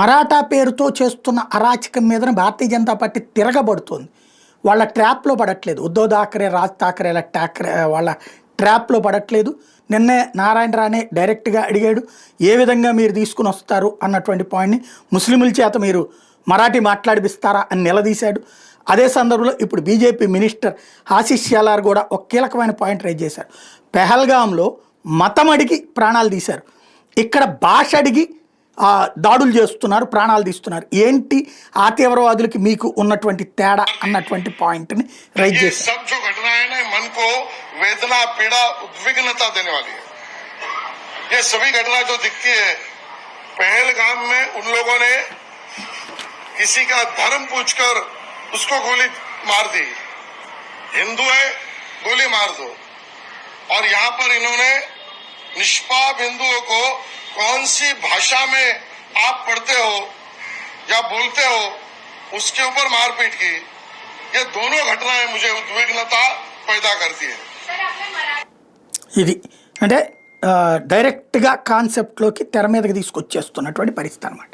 మరాఠా పేరుతో చేస్తున్న అరాచకం మీదన భారతీయ జనతా పార్టీ తిరగబడుతోంది. వాళ్ళ ట్రాప్లో పడట్లేదు. ఉద్ధవ్ ఠాక్రే, రాజ్ ఠాక్రేల వాళ్ళ ట్రాప్లో పడట్లేదు. నిన్నే నారాయణ రానే డైరెక్ట్గా అడిగాడు, ఏ విధంగా మీరు తీసుకుని వస్తారు అన్నటువంటి పాయింట్ని. ముస్లింల చేత మీరు మరాఠీ మాట్లాడిపిస్తారా అని నిలదీశాడు. అదే సందర్భంలో ఇప్పుడు బీజేపీ మినిస్టర్ ఆశిష్ షెలార్ కూడా ఒక కీలకమైన పాయింట్ రైజ్ చేశారు. పెహల్గాంలో మతం అడిగి ప్రాణాలు తీశారు, ఇక్కడ భాష అడిగి దాడులు చేస్తున్నారు, ప్రాణాలు తీస్తున్నారు. ఏంటి ఆ తీవ్రవాదులకి మీకు ఉన్నటువంటి తేడా అన్నటువంటి పాయింట్ని రైజ్ చేశారు. मन को वेदना, पीड़ा, उद्विग्नता देने वाली है। ये सभी घटना जो दिखती है, पहलगाम में उन लोगों ने किसी का धर्म पूछकर उसको गोली मार दी। हिंदू है, गोली मार दो। और यहाँ पर इन्होंने निष्पाप हिंदुओं को कौन सी भाषा में आप पढ़ते हो या बोलते हो उसके ऊपर मारपीट की। ये दोनों घटनाएं मुझे उद्विग्नता पैदा करती है। ఇది అంటే డైరెక్ట్గా కాన్సెప్ట్లోకి తెర మీదకి తీసుకొచ్చేస్తున్నటువంటి పరిస్థితి అన్నమాట.